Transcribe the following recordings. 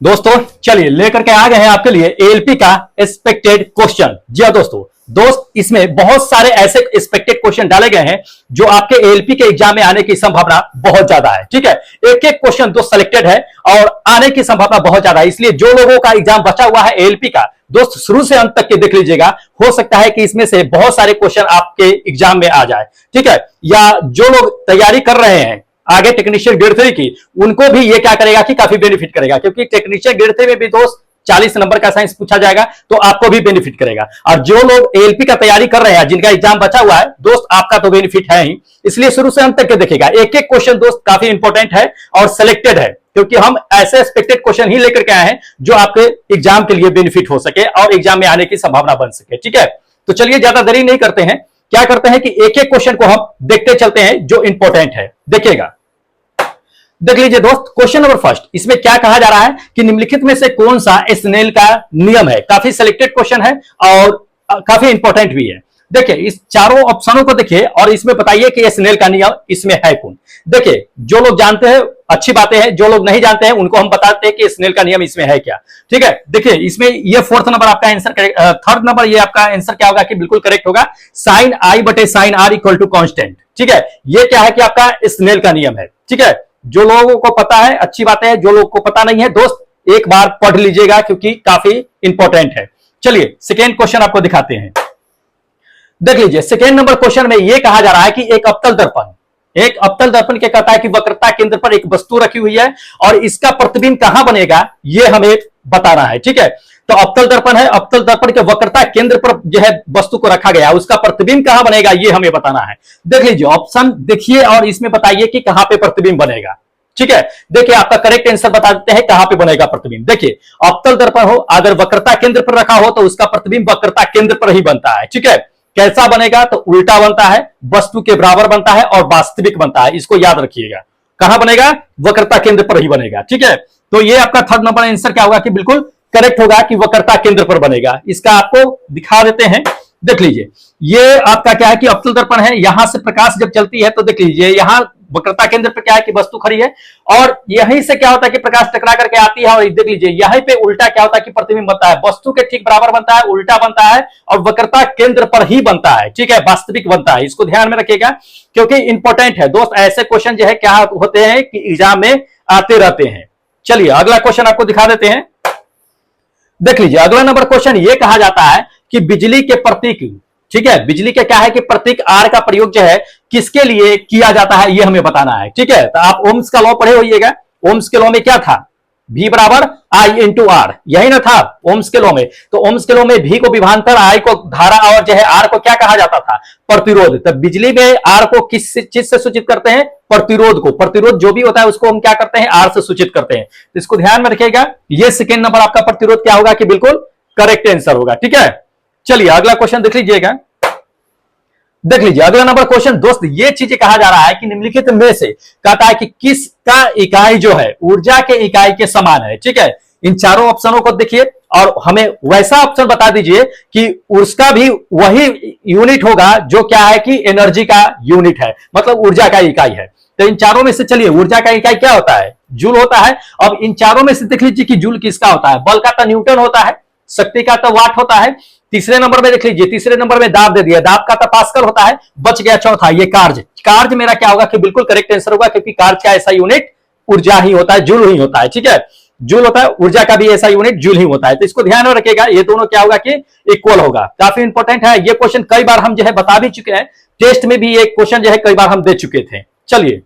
दोस्तों चलिए लेकर के आ गए हैं आपके लिए एएलपी का एक्सपेक्टेड क्वेश्चन। जी हाँ दोस्त इसमें बहुत सारे ऐसे एक्सपेक्टेड क्वेश्चन डाले गए हैं जो आपके एएलपी के एग्जाम में आने की संभावना बहुत ज्यादा है। ठीक है, एक एक क्वेश्चन दोस्त सिलेक्टेड है और आने की संभावना बहुत ज्यादा है। इसलिए जो लोगों का एग्जाम बचा हुआ है एएलपी का, दोस्त शुरू से अंत तक के देख लीजिएगा। हो सकता है कि इसमें से बहुत सारे क्वेश्चन आपके एग्जाम में आ जाए। ठीक है, या जो लोग तैयारी कर रहे हैं आगे टेक्नीशियन ग्रेड 3 की, उनको भी ये क्या करेगा कि काफी बेनिफिट करेगा, क्योंकि टेक्नीशियन ग्रेड 3 में भी दोस्त 40 नंबर का साइंस पूछा जाएगा तो आपको भी बेनिफिट करेगा। और जो लोग एएलपी का तैयारी कर रहे हैं जिनका एग्जाम बचा हुआ है दोस्त, आपका तो बेनिफिट है ही। इसलिए शुरू से अंत तक के देखेगा। एक एक क्वेश्चन दोस्त काफी इंपॉर्टेंट है और सिलेक्टेड है, क्योंकि हम ऐसे एक्सपेक्टेड क्वेश्चन ही लेकर के आए हैं जो आपके एग्जाम के लिए बेनिफिट हो सके और एग्जाम में आने की संभावना बन सके। ठीक है, तो चलिए ज्यादा देरी नहीं करते हैं, क्या करते हैं कि एक एक क्वेश्चन को हम देखते चलते हैं जो इंपॉर्टेंट है। देखिएगा, देख लीजिए दोस्त, क्वेश्चन नंबर फर्स्ट, इसमें क्या कहा जा रहा है कि निम्नलिखित में से कौन सा स्नेल का नियम है। काफी सिलेक्टेड क्वेश्चन है और काफी इंपॉर्टेंट भी है। देखिए इस चारों ऑप्शनों को देखिए और इसमें बताइए कि स्नेल का नियम इसमें है कौन। देखिए जो लोग जानते हैं अच्छी बातें हैं, जो लोग नहीं जानते हैं उनको हम बताते हैं कि स्नेल का नियम इसमें है क्या। ठीक है, देखिए इसमें ये फोर्थ नंबर आपका आंसर, थर्ड नंबर ये आपका आंसर क्या होगा कि बिल्कुल करेक्ट होगा, साइन आई बटे sine r equal to constant. ठीक है, ये क्या है कि आपका स्नेल का नियम है। ठीक है, जो लोगों को पता है अच्छी बात है, जो लोगों को पता नहीं है दोस्त एक बार पढ़ लीजिएगा क्योंकि काफी इंपॉर्टेंट है। चलिए सेकेंड क्वेश्चन आपको दिखाते हैं। देख लीजिए सेकेंड नंबर क्वेश्चन में यह कहा जा रहा है कि एक अवतल दर्पण क्या कहता है कि वक्रता केंद्र पर एक वस्तु रखी हुई है और इसका प्रतिबिंब कहां बनेगा यह हमें बताना है। ठीक है, तो अवतल दर्पण है, अवतल दर्पण के वक्रता केंद्र पर जो है वस्तु को रखा गया है, उसका प्रतिबिंब कहां बनेगा ये हमें बताना है। देख लीजिए ऑप्शन देखिए और इसमें बताइए कि कहां पे प्रतिबिंब बनेगा। ठीक है, देखिए आपका करेक्ट आंसर बता देते हैं कहां पे बनेगा प्रतिबिंब। देखिए अवतल दर्पण हो अगर वक्रता केंद्र पर रखा हो तो उसका प्रतिबिंब वक्रता केंद्र पर ही बनता है। ठीक है, कैसा बनेगा तो उल्टा बनता है, वस्तु के बराबर बनता है और वास्तविक बनता है। इसको याद रखिएगा, कहां बनेगा वक्रता केंद्र पर ही बनेगा। ठीक है, तो ये आपका थर्ड नंबर आंसर क्या होगा कि बिल्कुल करेक्ट होगा कि वक्रता केंद्र पर बनेगा। इसका आपको दिखा देते हैं। देख लीजिए ये आपका क्या है कि अवतल दर्पण है, यहां से प्रकाश जब चलती है तो देख लीजिए यहां वक्रता केंद्र पर क्या है कि वस्तु खड़ी है और यहीं से क्या होता है कि प्रकाश टकरा करके आती है और देख लीजिए यहीं पे उल्टा क्या होता है कि प्रतिबिंब बनता है, वस्तु के ठीक बराबर बनता है, उल्टा बनता है और वक्रता केंद्र पर ही बनता है। ठीक है, वास्तविक बनता है। इसको ध्यान में रखिएगा क्योंकि इंपॉर्टेंट है दोस्त, ऐसे क्वेश्चन जो है क्या होते हैं कि एग्जाम में आते रहते हैं। चलिए अगला क्वेश्चन आपको दिखा देते हैं। देख लीजिए अगला नंबर क्वेश्चन ये कहा जाता है कि बिजली के प्रतीक, ठीक है, बिजली के क्या है कि प्रतीक आर का प्रयोग जो है किसके लिए किया जाता है ये हमें बताना है। ठीक है, तो आप ओम्स का लॉ पढ़े होइएगा। ओम्स के लॉ में क्या था, V बराबर आई इंटू आर, यही ना था ओम्स के लॉ में। तो ओम्स के लॉ में V को विभवांतर, I को धारा और जो है R को क्या कहा जाता था, प्रतिरोध। तब बिजली में R को किस चीज से सूचित करते हैं, प्रतिरोध को। प्रतिरोध जो भी होता है उसको हम क्या करते हैं, R से सूचित करते हैं। तो इसको ध्यान में रखिएगा, ये सेकेंड नंबर आपका प्रतिरोध क्या होगा कि बिल्कुल करेक्ट आंसर होगा। ठीक है, चलिए अगला क्वेश्चन देख लीजिएगा। देख लीजिए अगला नंबर क्वेश्चन दोस्त ये चीजें कहा जा रहा है कि निम्नलिखित में से कहता है कि किसका इकाई जो है ऊर्जा के इकाई के समान है। ठीक है, इन चारों ऑप्शनों को देखिए और हमें वैसा ऑप्शन बता दीजिए कि उसका भी वही यूनिट होगा जो क्या है कि एनर्जी का यूनिट है, मतलब ऊर्जा का इकाई है। तो इन चारों में से चलिए ऊर्जा का इकाई क्या होता है, जूल होता है। अब इन चारों में से देख लीजिए कि जूल किसका होता है, बल का तो न्यूटन होता है, शक्ति का तो वाट होता है। तीसरे नंबर में देख लीजिए, तीसरे नंबर में दाब दे दिया, दाब का तो पास्कल होता है। बच गया चौथा ये कार्य। कार्य मेरा क्या होगा कि बिल्कुल करेक्ट आंसर होगा, क्योंकि कार्य का ऐसा यूनिट ऊर्जा ही होता है, जूल ही होता है। ठीक है, जूल होता है, ऊर्जा का भी ऐसा यूनिट जूल ही होता है। तो इसको ध्यान में रखिएगा, ये दोनों क्या होगा कि इक्वल होगा। काफी इंपॉर्टेंट है ये क्वेश्चन, कई बार हम जो है बता भी चुके हैं, टेस्ट में भी ये क्वेश्चन जो है कई बार हम दे चुके थे। चलिए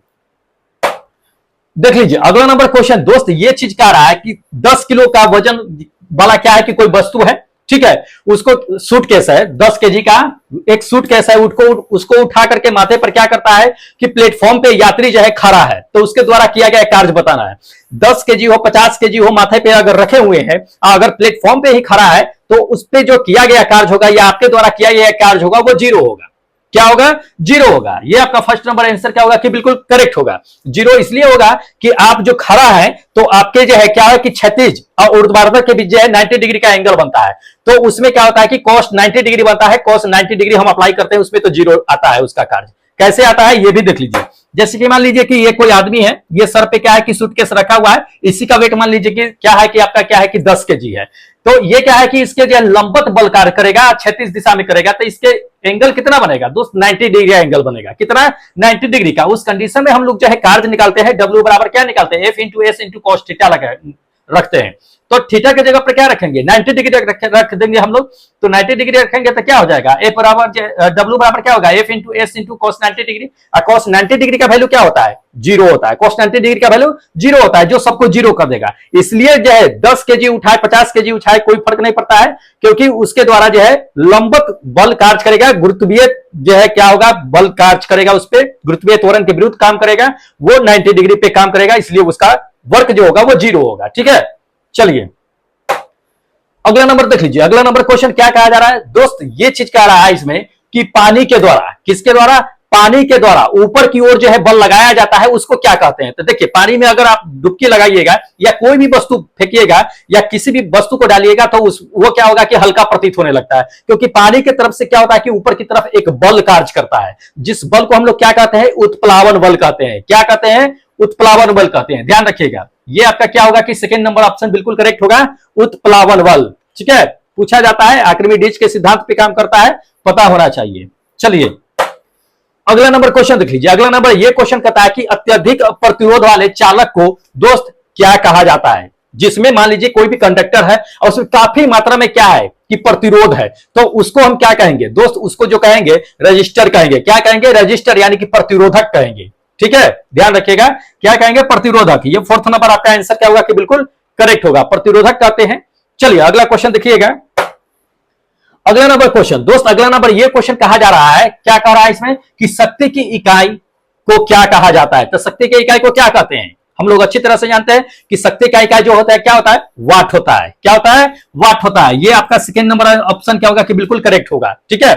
देख लीजिए अगला नंबर क्वेश्चन दोस्त ये चीज कह रहा है कि 10 किलो का वजन वाला क्या है कि कोई वस्तु है। ठीक है, उसको सूटकेस है, 10 केजी का एक सूटकेस है, उसको उठा करके माथे पर क्या करता है कि प्लेटफॉर्म पे यात्री जो है खड़ा है, तो उसके द्वारा किया गया कार्य बताना है। 10 केजी हो 50 केजी हो माथे पे अगर रखे हुए हैं, अगर प्लेटफॉर्म पे ही खड़ा है तो उस पर जो किया गया कार्य होगा या आपके द्वारा किया गया कार्य होगा वो जीरो होगा। क्या होगा, जीरो होगा। ये आपका फर्स्ट नंबर आंसर क्या होगा कि बिल्कुल करेक्ट होगा। जीरो इसलिए होगा कि आप जो खड़ा है तो आपके जो है क्या है कि क्षैतिज और ऊर्ध्वाधर के बीच जो है 90 डिग्री का एंगल बनता है, तो उसमें क्या होता है कि cos 90 डिग्री बनता है। cos 90 डिग्री हम अप्लाई करते हैं उसमें तो जीरो आता है उसका कार्य। कैसे आता है ये भी देख लीजिए। जैसे कि मान लीजिए कि ये कोई आदमी है, ये सर पे क्या है कि सूटकेस रखा हुआ है, इसी का वेट मान लीजिए कि क्या है कि आपका क्या है कि 10 केजी है। तो ये क्या है कि इसके जो लंबवत बल कार्य करेगा, क्षैतिज दिशा में करेगा, तो इसके एंगल कितना बनेगा दोस्त? 90 डिग्री एंगल बनेगा। कितना? 90 डिग्री का। उस कंडीशन में हम लोग जो है कार्य निकालते हैं, W बराबर क्या निकालते हैं? F into S into cos theta रखते हैं। तो थीटा की जगह पर क्या रखेंगे? 90 डिग्री रख देंगे हम लोग। तो 90 डिग्री रखेंगे तो क्या हो जाएगा? F बराबर W बराबर क्या होगा? F into S into cos 90 degree. और कॉस 90 डिग्री का वैल्यू क्या होता है? 0 होता है। कॉस 90 डिग्री का वैल्यू 0 होता है, जो सबको 0 कर देगा। इसलिए जो है 10 केजी उठाए 50 केजी उठाए कोई फर्क नहीं पड़ता है, क्योंकि उसके द्वारा जो है लंबवत बल कार्य करेगा। गुरुत्वीय जो है क्या होगा? बल कार्य करेगा, उस पर गुरुत्वीय त्वरण के विरुद्ध काम करेगा, वो 90 डिग्री पे काम करेगा, इसलिए उसका वर्क जो होगा वो 0 होगा। ठीक है, चलिए अगला नंबर देख लीजिए। अगला नंबर क्वेश्चन क्या कहा जा रहा है दोस्त? ये चीज कह रहा है इसमें कि पानी के द्वारा, किसके द्वारा? पानी के द्वारा ऊपर की ओर जो है बल लगाया जाता है, उसको क्या कहते हैं? तो देखिए, पानी में अगर आप डुबकी लगाइएगा या कोई भी वस्तु फेंकिएगा या किसी भी वस्तु को डालिएगा तो वो क्या होगा कि हल्का प्रतीत होने लगता है, क्योंकि पानी की तरफ से क्या होता है कि ऊपर की तरफ एक बल कार्य करता है, जिस बल को हम लोग क्या कहते हैं? उत्प्लावन बल कहते हैं। क्या कहते हैं? उत्प्लावन बल कहते हैं। ध्यान रखिएगा, ये आपका क्या होगा कि सेकंड नंबर ऑप्शन बिल्कुल करेक्ट होगा, उत्प्लावन बल। ठीक है, पूछा जाता है, आर्किमिडीज के सिद्धांत पे काम करता है, पता होना चाहिए। चलिए अगला नंबर क्वेश्चन देख लीजिए। अगला नंबर ये क्वेश्चन कहता है कि अत्यधिक प्रतिरोध वाले चालक को दोस्त क्या कहा जाता है? जिसमें मान लीजिए कोई भी कंडक्टर है और उसमें काफी मात्रा में क्या है कि प्रतिरोध है, तो उसको हम क्या कहेंगे दोस्त? उसको जो कहेंगे रजिस्टर कहेंगे। क्या कहेंगे? रजिस्टर, यानी कि प्रतिरोधक कहेंगे। ठीक है, ध्यान रखिएगा, क्या कहेंगे? प्रतिरोधक। ये फोर्थ नंबर आपका आंसर क्या होगा कि बिल्कुल करेक्ट होगा, प्रतिरोधक कहते हैं। चलिए अगला क्वेश्चन देखिएगा। अगला नंबर क्वेश्चन दोस्त, अगला नंबर ये क्वेश्चन कहा जा रहा है, क्या कह रहा है इसमें कि शक्ति की इकाई को क्या कहा जाता है? तो शक्ति की इकाई को क्या कहते हैं? हम लोग अच्छी तरह से जानते हैं कि शक्ति का इकाई जो होता है क्या होता है? वाट होता है। क्या होता है? वाट होता है। ये आपका सेकेंड नंबर ऑप्शन क्या होगा कि बिल्कुल करेक्ट होगा। ठीक है,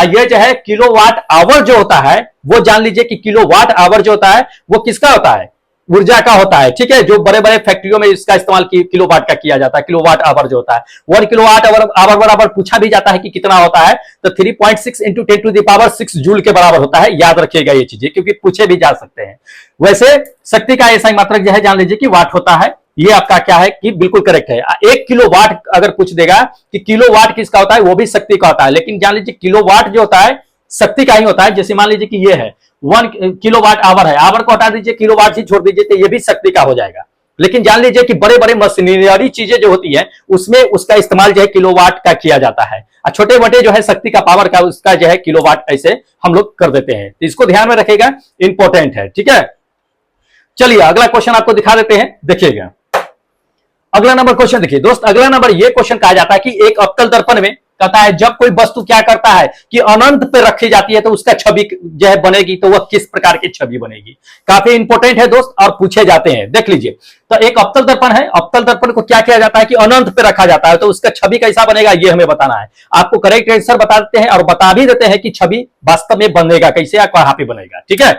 ये जो है किलोवाट आवर जो होता है, वो जान लीजिए कि किलोवाट आवर जो होता है वो किसका होता है? ऊर्जा का होता है। ठीक है, जो बड़े बड़े फैक्ट्रियों में इसका इस्तेमाल किलोवाट का किया जाता है। किलोवाट आवर जो होता है, 1 किलोवाट आवर बराबर पूछा भी जाता है कि कितना होता है, तो 3.6 इंटू 10⁶ जूल के बराबर होता है। याद रखिएगा ये चीजें, क्योंकि पूछे भी जा सकते हैं। वैसे शक्ति का ऐसा ही मात्रक जो है जान लीजिए कि वाट होता है। ये आपका क्या है कि बिल्कुल करेक्ट है। 1 किलोवाट अगर पूछ देगा कि किलोवाट किसका होता है, वो भी शक्ति का होता है, लेकिन जान लीजिए किलोवाट जो होता है शक्ति का ही होता है। जैसे मान लीजिए कि ये है 1 किलोवाट आवर है, आवर को हटा दीजिए, किलोवाट ही छोड़ दीजिए, तो ये भी शक्ति का हो जाएगा। लेकिन जान लीजिए कि बड़े बड़े मशीनरी चीजें जो होती है उसमें उसका इस्तेमाल जो है किलोवाट का किया जाता है, और छोटे मोटे जो है शक्ति का पावर का उसका जो है किलोवाट ऐसे हम लोग कर देते हैं। तो इसको ध्यान में रखेगा, इंपॉर्टेंट है। ठीक है, चलिए अगला क्वेश्चन आपको दिखा देते हैं, देखिएगा। अगला नंबर क्वेश्चन देखिए दोस्त, अगला नंबर ये क्वेश्चन कहा जाता है कि एक अवतल दर्पण में कहता है जब कोई वस्तु क्या करता है कि अनंत पे रखी जाती है तो उसका छवि जो है बनेगी, तो वह किस प्रकार की छवि बनेगी? काफी इंपॉर्टेंट है दोस्त और पूछे जाते हैं। देख लीजिए, तो एक अवतल दर्पण है, अवतल दर्पण को क्या किया जाता है कि अनंत पे रखा जाता है, तो उसका छवि कैसा बनेगा ये हमें बताना है। आपको करेक्ट आंसर बता देते हैं और बता भी देते हैं कि छवि वास्तव में बनेगा कैसे या कहां पे बनेगा। ठीक है,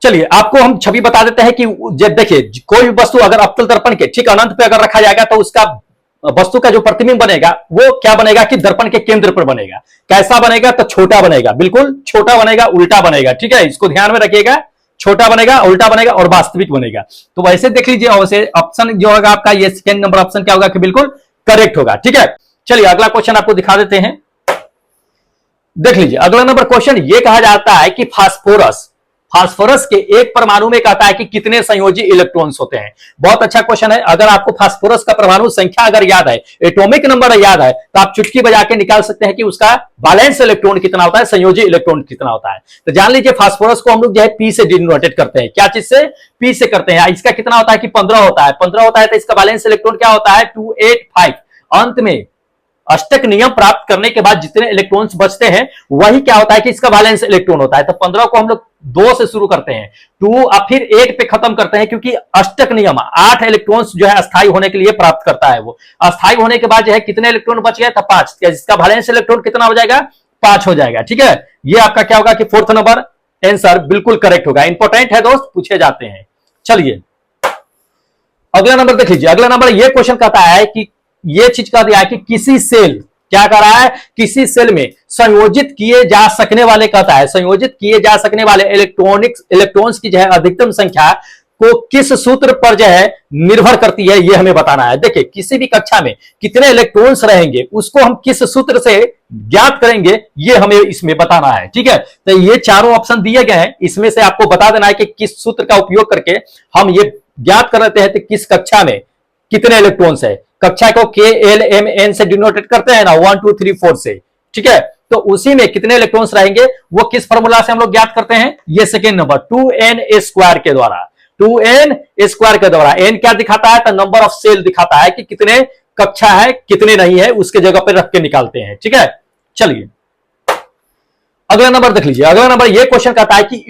चलिए आपको हम छवि बता देते हैं कि जब देखिए कोई भी वस्तु अगर अवतल दर्पण के ठीक अनंत पे अगर रखा जाएगा तो उसका वस्तु का जो प्रतिबिंब बनेगा वो क्या बनेगा कि दर्पण के केंद्र पर बनेगा। कैसा बनेगा? तो छोटा बनेगा, बिल्कुल छोटा बनेगा, उल्टा बनेगा। ठीक है, इसको ध्यान में रखिएगा, छोटा बनेगा, उल्टा बनेगा और वास्तविक बनेगा। तो वैसे देख लीजिए, वैसे ऑप्शन जो होगा आपका ये सेकेंड नंबर ऑप्शन क्या होगा कि बिल्कुल करेक्ट होगा। ठीक है, चलिए अगला क्वेश्चन आपको दिखा देते हैं, देख लीजिए। अगला नंबर क्वेश्चन ये कहा जाता है कि फास्फोरस के एक परमाणु में कहता है कि कितने संयोजी इलेक्ट्रॉन्स होते हैं। बहुत अच्छा क्वेश्चन है। अगर आपको फास्फोरस का परमाणु संख्या अगर याद है, एटॉमिक नंबर याद है, तो आप चुटकी बजा के निकाल सकते हैं कि उसका वैलेंस इलेक्ट्रॉन कितना होता है, संयोजी इलेक्ट्रॉन कितना होता है। तो जान लीजिए फास्फोरस को हम लोग जो है पी से डिनोटेट करते हैं। क्या चीज से? पी से करते हैं। इसका कितना होता है कि 15 होता है। 15 होता है तो इसका वैलेंस इलेक्ट्रॉन क्या होता है? 285। अंत में अष्टक नियम प्राप्त करने के बाद जितने इलेक्ट्रॉन्स बचते हैं वही क्या होता है कि इसका वैलेंस इलेक्ट्रॉन होता है। तो 15 को हम लोग 2 से शुरू करते हैं, 2 और फिर 8 पे खत्म करते हैं, क्योंकि अष्टक नियम 8 इलेक्ट्रॉन्स जो है अस्थायी होने के लिए प्राप्त करता है। वो अस्थायी होने के बाद जो है कितने इलेक्ट्रॉन बच गए? तो 5। इसका वैलेंस इलेक्ट्रॉन कितना हो जाएगा? 5 हो जाएगा। ठीक है, ये आपका क्या होगा कि फोर्थ नंबर आंसर बिल्कुल करेक्ट होगा। इंपॉर्टेंट है दोस्त, पूछे जाते हैं। चलिए अगला नंबर देख लीजिए। अगला नंबर ये क्वेश्चन कहता है कि ये चीज कह दिया है कि किसी सेल, क्या कर रहा है, किसी सेल में संयोजित किए जा सकने वाले, कहता है संयोजित किए जा सकने वाले इलेक्ट्रॉन्स की जो है अधिकतम संख्या को किस सूत्र पर जो है निर्भर करती है, यह हमें बताना है। देखिए किसी भी कक्षा में कितने इलेक्ट्रॉन्स रहेंगे उसको हम किस सूत्र से ज्ञात करेंगे, यह हमें इसमें बताना है। ठीक है, तो ये चारों ऑप्शन दिए गए हैं, इसमें से आपको बता देना है कि किस सूत्र का उपयोग करके हम ये ज्ञात कर लेते हैं कि किस कक्षा में कितने इलेक्ट्रॉन्स है। कक्षा को KLMN से डिनोटेट करते हैं ना, 1 2 3 4 से। ठीक है, तो उसी में कितने इलेक्ट्रॉन्स रहेंगे वो किस फॉर्मूला से हम लोग ज्ञात करते हैं, ये सेकेंड नंबर 2n² के द्वारा, 2n² के द्वारा। n क्या दिखाता है, तो नंबर ऑफ सेल दिखाता है कि कितने कक्षा है कितने नहीं है, उसके जगह पर रख के निकालते हैं। ठीक है, चलिए अगला नंबर देख लीजिए। अगला नंबर ये क्वेश्चन कहता है कि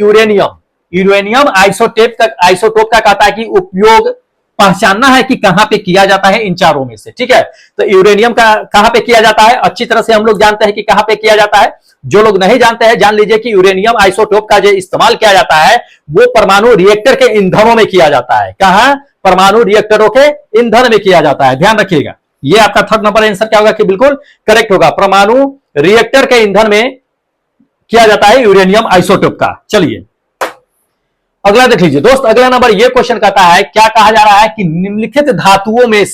यूरेनियम आइसोटोप का कहता है कि उपयोग पहचानना है कि कहां पे किया जाता है इन चारों में से। ठीक है, तो यूरेनियम का कहां पे किया जाता है, अच्छी तरह से हम लोग जानते हैं कि कहां पे किया जाता है। जो लोग नहीं जानते हैं जान लीजिए कि यूरेनियम आइसोटोप का जो इस्तेमाल किया जाता है वो परमाणु रिएक्टर के ईंधनों में किया जाता है। कहां, परमाणु रिएक्टरों के ईंधन में किया जाता है, ध्यान रखिएगा। ये आपका थर्ड नंबर आंसर क्या होगा कि बिल्कुल करेक्ट होगा, परमाणु रिएक्टर के ईंधन में किया जाता है यूरेनियम आइसोटोप का। चलिए अगला देख लीजिए दोस्त। अगला नंबर ये क्वेश्चन कहता है, क्या कहा जा रहा है कि निम्नलिखित धातुओं में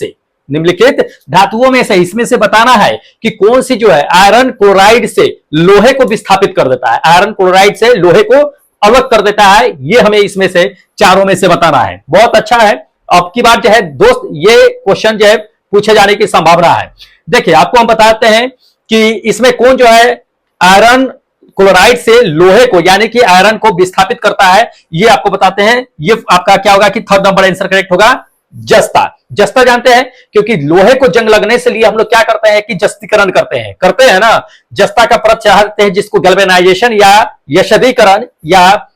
से इसमें से बताना है कि कौन सी जो है आयरन क्लोराइड से लोहे को विस्थापित कर देता है, आयरन क्लोराइड से लोहे को अलग कर देता है। ये हमें इसमें से चारों में से बताना है। बहुत अच्छा है, अब की बार जो है दोस्त ये क्वेश्चन जो है पूछे जाने की संभावना है। देखिए आपको हम बताते हैं कि इसमें कौन जो है आयरन क्लोराइड से लोहे को यानी कि आयरन को विस्थापित करता है, ये आपको बताते हैं। ये आपका क्या होगा कि थर्ड नंबर आंसर करेक्ट होगा, जस्ता जानते हैं, क्योंकि लोहे को जंग लगने से लिए हम लोग क्या करते हैं कि जस्तीकरण करते हैं ना, जस्ता का परत चाहते हैं जिसको गैल्वेनाइजेशन या यशदीकरण या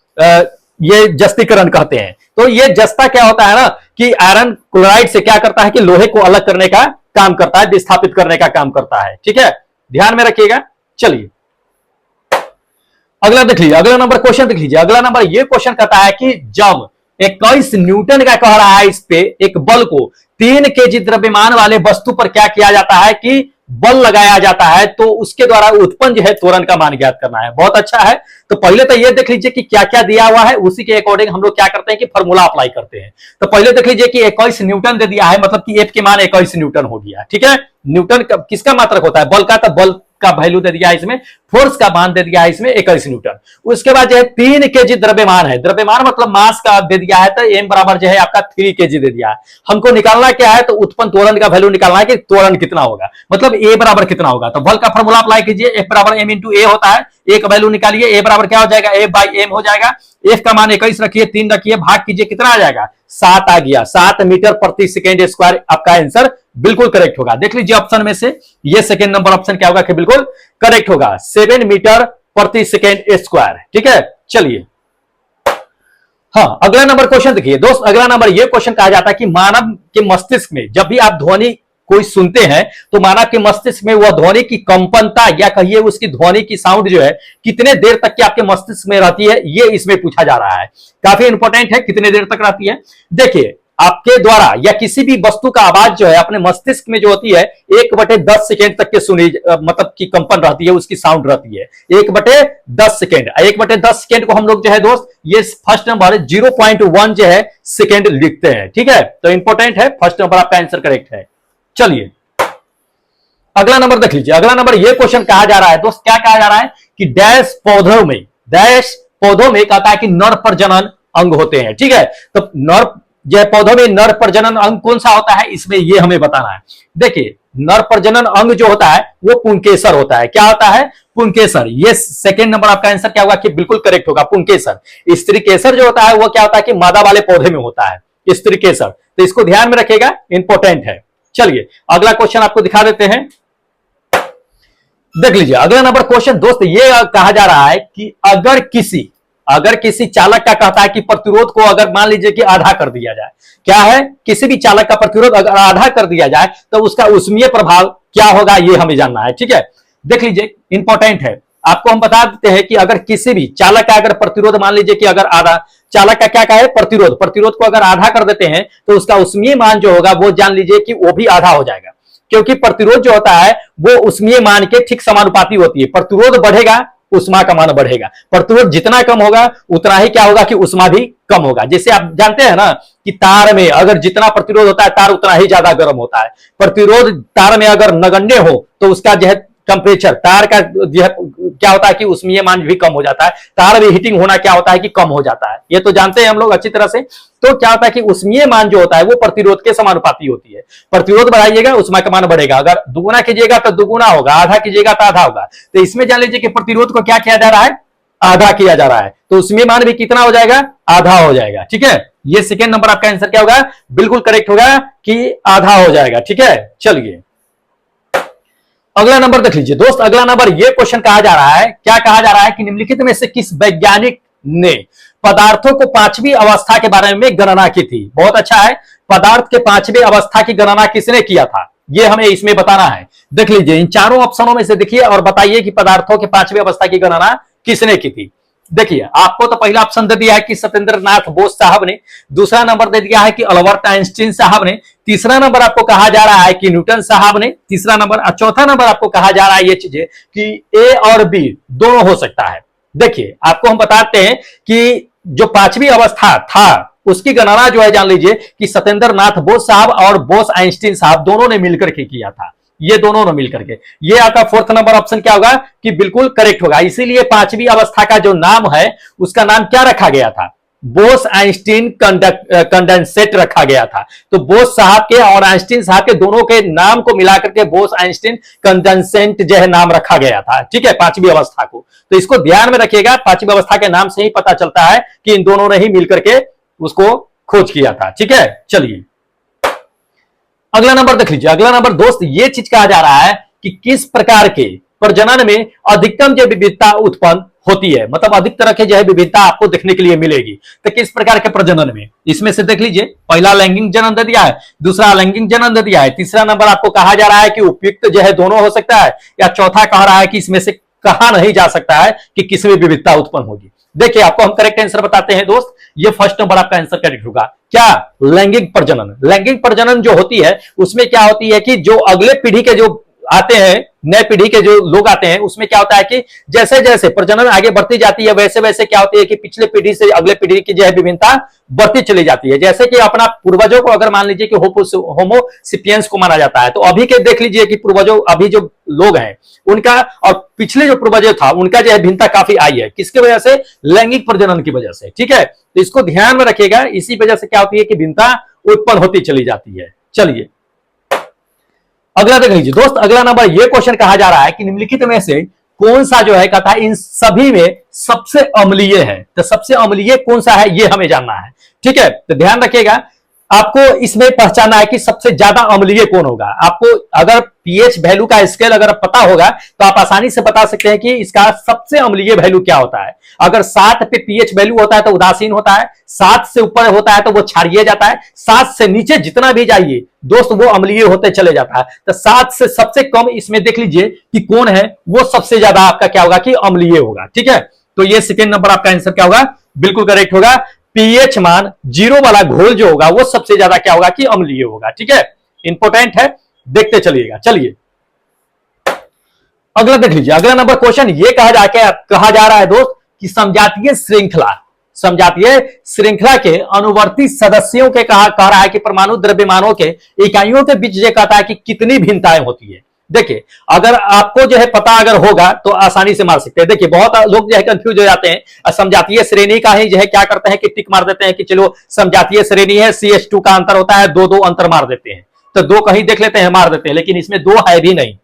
ये जस्तीकरण कहते हैं। तो ये जस्ता क्या होता है ना कि आयरन क्लोराइड से क्या करता है कि लोहे को अलग करने का काम करता है, विस्थापित करने का काम करता है। ठीक है, ध्यान में रखिएगा। चलिए अगला देख लीजिए, अगला नंबर क्वेश्चन देख लीजिए। अगला नंबर ये क्वेश्चन कहता है कि जब 21 न्यूटन का कह रहा है इस पे एक बल को 3 केजी द्रव्यमान वाले वस्तु पर क्या किया जाता है कि बल लगाया जाता है, तो उसके द्वारा उत्पन्न जो है त्वरण का मान ज्ञात करना है। बहुत अच्छा है, तो पहले तो ये देख लीजिए कि क्या क्या दिया हुआ है, उसी के अकॉर्डिंग हम लोग क्या करते हैं कि फॉर्मूला अप्लाई करते हैं। तो पहले देख लीजिए कि 21 न्यूटन दे दिया है, मतलब कि एफ के मान 21 न्यूटन हो गया। ठीक है, न्यूटन किसका मात्रक होता है, बल का, तो बल का वैल्यू दे दिया है इसमें, फोर्स का मान दे दिया है इसमें 21 न्यूटन। उसके बाद जो है 3 केजी द्रव्यमान है, द्रव्यमान मतलब मास का दे दिया है, तो एम बराबर जो है आपका 3 केजी दे दिया है। हमको निकालना क्या है, तो उत्पन्न त्वरण का वैल्यू निकालना है कि त्वरण कितना होगा, मतलब ए बराबर कितना होगा। तो बल का फॉर्मूला अप्लाई कीजिए, एफ बराबर एम इंटू ए होता है, ए का वैल्यू निकालिए, ए बराबर क्या हो जाएगा, एफ बाई एम हो जाएगा। एफ का मान 21 रखिए, 3 रखिए, भाग कीजिए, कितना आ जाएगा, 7 आ गया। 7 मीटर प्रति सेकेंड स्क्वायर आपका आंसर बिल्कुल करेक्ट होगा। देख लीजिए ऑप्शन में से ये सेकेंड नंबर ऑप्शन क्या होगा कि बिल्कुल करेक्ट होगा, 7 मीटर प्रति सेकेंड स्क्वायर। ठीक है, चलिए हाँ अगला नंबर क्वेश्चन देखिए दोस्त। अगला नंबर ये क्वेश्चन कहा जाता है कि मानव के मस्तिष्क में जब भी आप ध्वनि कोई सुनते हैं तो मानव के मस्तिष्क में वह ध्वनि की कंपनता या कहिए उसकी ध्वनि की साउंड जो है कितने देर तक की आपके मस्तिष्क में रहती है, ये इसमें पूछा जा रहा है। काफी इंपॉर्टेंट है, कितने देर तक रहती है। देखिए आपके द्वारा या किसी भी वस्तु का आवाज जो है अपने मस्तिष्क में जो होती है 1/10 सेकेंड तक के सुनी मतलब की कंपन रहती है, उसकी साउंड रहती है 1/10 सेकेंड। 1/10 सेकेंड को हम लोग जो है दोस्त ये फर्स्ट नंबर 0.1 जो है सेकेंड लिखते हैं। ठीक है, तो इंपॉर्टेंट है, फर्स्ट नंबर आपका आंसर करेक्ट है। चलिए अगला नंबर देख लीजिए। अगला नंबर ये क्वेश्चन कहा जा रहा है दोस्त, क्या कहा जा रहा है कि डैश पौधों में कहता है कि नर प्रजनन अंग होते हैं। ठीक है, तो नर जो पौधों में नर प्रजनन अंग कौन सा होता है, इसमें ये हमें बताना है। देखिए नर प्रजनन अंग जो होता है वो पुंकेसर होता है। क्या होता है, पुंकेसर। ये सेकंड नंबर आपका आंसर क्या होगा कि बिल्कुल करेक्ट होगा, पुंकेसर। स्त्री केसर जो होता है वो क्या होता है कि मादा वाले पौधे में होता है स्त्री केसर, तो इसको ध्यान में रखिएगा, इंपॉर्टेंट है। चलिए अगला क्वेश्चन आपको दिखा देते हैं, देख लीजिए। अगला नंबर क्वेश्चन दोस्त ये कहा जा रहा है कि अगर किसी चालक का कहता है कि प्रतिरोध को अगर मान लीजिए कि आधा कर दिया जाए, क्या है, किसी भी चालक का प्रतिरोध अगर आधा कर दिया जाए तो उसका ऊष्मीय प्रभाव क्या होगा, ये हमें जानना है। ठीक है, देख लीजिए इंपॉर्टेंट है, आपको हम बता देते हैं कि अगर किसी भी चालक का अगर प्रतिरोध मान लीजिए कि अगर आधा, चालक का क्या है प्रतिरोध को अगर आधा कर देते हैं तो उसका ऊष्मीय मान जो होगा वो जान लीजिए कि वो भी आधा हो जाएगा। क्योंकि प्रतिरोध जो होता है वो उष्मीय मान के ठीक समानुपाती होती है। प्रतिरोध बढ़ेगा, उष्मा का मान बढ़ेगा। प्रतिरोध जितना कम होगा उतना ही क्या होगा कि उष्मा भी कम होगा। जैसे आप जानते हैं ना कि तार में अगर जितना प्रतिरोध होता है तार उतना ही ज्यादा गर्म होता है। प्रतिरोध तार में अगर नगण्य हो तो उसका जो है टेम्परेचर तार का जो है क्या होता है कि उष्मीय मान भी कम हो जाता है। तार में हीटिंग होना क्या होता है कि कम हो जाता है। ये तो जानते हैं हम लोग अच्छी तरह से। तो क्या होता है कि उष्मीय मान जो होता है वो प्रतिरोध के समानुपाती होती है। प्रतिरोध बढ़ाइएगा उष्मा का मान बढ़ेगा, अगर दुगुना कीजिएगा तो दुगुना होगा, आधा कीजिएगा तो आधा होगा। तो इसमें जान लीजिए कि प्रतिरोध को क्या किया जा रहा है, आधा किया जा रहा है। तो उष्मीय मान भी कितना हो जाएगा, आधा हो जाएगा। ठीक है, ये सेकेंड नंबर आपका आंसर क्या होगा, बिल्कुल करेक्ट होगा कि आधा हो जाएगा। ठीक है, चलिए अगला नंबर देख लीजिए दोस्त। अगला नंबर ये क्वेश्चन कहा जा रहा है, क्या कहा जा रहा है कि निम्नलिखित में से किस वैज्ञानिक ने पदार्थों को पांचवी अवस्था के बारे में गणना की थी। बहुत अच्छा है, पदार्थ के पांचवी अवस्था की गणना किसने किया था ये हमें इसमें बताना है। देख लीजिए इन चारों ऑप्शनों में से देखिए और बताइए कि पदार्थों के पांचवी अवस्था की गणना किसने की थी। देखिए आपको तो पहला ऑप्शन दे दिया है कि सत्येंद्र नाथ बोस साहब ने, दूसरा नंबर दे दिया है कि अल्बर्ट आइंस्टीन साहब ने, तीसरा नंबर आपको कहा जा रहा है कि न्यूटन साहब ने, तीसरा नंबर और चौथा नंबर आपको कहा जा रहा है ये चीजें कि ए और बी दोनों हो सकता है। देखिए आपको हम बताते हैं कि जो पांचवी अवस्था था उसकी गणना जो है जान लीजिए कि सत्येंद्र नाथ बोस साहब और बोस आइंस्टीन साहब दोनों ने मिलकर के किया था। ये दोनों ने मिलकर के, ये आपका फोर्थ नंबर ऑप्शन क्या होगा कि बिल्कुल करेक्ट होगा। इसीलिए पांचवी अवस्था का जो नाम है उसका नाम क्या रखा गया था, बोस आइंस्टीन कंडेंसेट रखा गया था। तो बोस साहब के और आइंस्टीन साहब के दोनों के नाम को मिलाकर के बोस आइंस्टीन कंडेंसेट जो है नाम रखा गया था। ठीक है, पांचवी अवस्था को, तो इसको ध्यान में रखिएगा। पांचवी अवस्था के नाम से ही पता चलता है कि इन दोनों ने ही मिलकर के उसको खोज किया था। ठीक है, चलिए अगला नंबर देख लीजिए। अगला नंबर दोस्त ये चीज कहा जा रहा है कि किस प्रकार के प्रजनन में अधिकतम जो विविधता उत्पन्न होती है, मतलब अधिक तरह के जो है विविधता आपको देखने के लिए मिलेगी। तो किस प्रकार के प्रजनन में, इसमें से देख लीजिए, पहला लैंगिक जनन दे दिया है, दूसरा अलैंगिक जनन दे दिया है, तीसरा नंबर आपको कहा जा रहा है कि उपयुक्त जो है दोनों हो सकता है, या चौथा कह रहा है कि इसमें से कहा नहीं जा सकता है कि किसमें विविधता उत्पन्न होगी। देखिए आपको हम करेक्ट आंसर बताते हैं दोस्त, ये फर्स्ट नंबर आपका आंसर करेक्ट होगा। क्या, लैंगिक प्रजनन। लैंगिक प्रजनन जो होती है उसमें क्या होती है कि जो अगले पीढ़ी के जो आते हैं, नए पीढ़ी के जो लोग आते हैं, उसमें क्या होता है कि जैसे जैसे प्रजनन आगे बढ़ती जाती है वैसे वैसे क्या होती है कि पिछले पीढ़ी से अगले पीढ़ी की जो है विभिन्नता बढ़ती चली जाती है। जैसे कि अपना पूर्वजों को अगर मान लीजिए कि होमोसिपियंस को माना जाता है, तो अभी के देख लीजिए कि पूर्वजों अभी जो लोग हैं उनका और पिछले जो पूर्वजों था उनका जो है भिन्नता काफी आई है। किसकी वजह से, लैंगिक प्रजनन की वजह से। ठीक है, तो इसको ध्यान में रखिएगा, इसी वजह से क्या होती है कि भिन्नता उत्पन्न होती चली जाती है। चलिए अगला देख लीजिए दोस्त। अगला नंबर ये क्वेश्चन कहा जा रहा है कि निम्नलिखित में से कौन सा जो है कहता है इन सभी में सबसे अम्लीय है। तो सबसे अम्लीय कौन सा है ये हमें जानना है। ठीक है, तो ध्यान रखिएगा, आपको इसमें पहचानना है कि सबसे ज्यादा अम्लीय कौन होगा। आपको अगर पीएच वैल्यू का स्केल अगर पता होगा तो आप आसानी से बता सकते हैं कि इसका सबसे अम्लीय वैल्यू क्या होता है। अगर 7 पे पीएच वैल्यू होता है तो उदासीन होता है, 7 से ऊपर होता है तो वो क्षारीय जाता है, 7 से नीचे जितना भी जाइए दोस्त वो अम्लीय होते चले जाता है। तो 7 से सबसे कम इसमें देख लीजिए कि कौन है, वो सबसे ज्यादा आपका क्या होगा कि अम्लीय होगा। ठीक है, तो ये सेकेंड नंबर आपका आंसर क्या होगा, बिल्कुल करेक्ट होगा। पीएच मान 0 वाला घोल जो होगा वो सबसे ज्यादा क्या होगा कि अम्लीय होगा। ठीक है, इंपॉर्टेंट है, देखते चलिएगा। चलिए अगला देख लीजिए। अगला नंबर क्वेश्चन ये कहा जा रहा है दोस्त कि समजातीय श्रृंखला के अनुवर्ती सदस्यों के कह रहा है कि परमाणु द्रव्यमानों के इकाइयों के बीच ये कहता है कि कितनी भिन्नताएं होती है। देखिए अगर आपको जो है पता अगर होगा तो आसानी से मार सकते हैं। देखिए बहुत लोग जो है कंफ्यूज हो जाते हैं, समजातीय श्रेणी का ही जो है क्या करते हैं कि टिक मार देते हैं कि चलो समजातीय श्रेणी है, CH2 का अंतर होता है, 2 अंतर मार देते हैं, तो 2 कहीं देख लेते हैं मार देते हैं, लेकिन इसमें 2 है भी नहीं।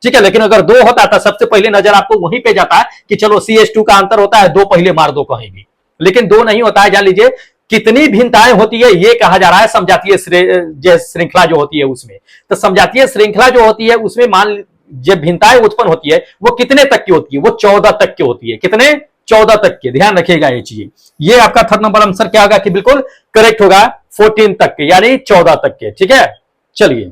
ठीक है, लेकिन अगर 2 होता था सबसे पहले नजर आपको वहीं पे जाता है कि चलो CH2 का अंतर होता है, 2 पहले मार दो कहीं भी, लेकिन 2 नहीं होता है। जान लीजिए कितनी भिन्नताएं होती है ये कहा जा रहा है समजातीय श्रृंखला जो होती है उसमें। तो समजातीय श्रृंखला जो होती है उसमें मान जब भिन्नताएं उत्पन्न होती है वो कितने तक की होती है, वो 14 तक की होती है। कितने, 14 तक के, ध्यान रखिएगा ये चीज। ये आपका थर्ड नंबर आंसर क्या होगा कि बिल्कुल करेक्ट होगा, 14 तक के यानी 14 तक के। ठीक है, चलिए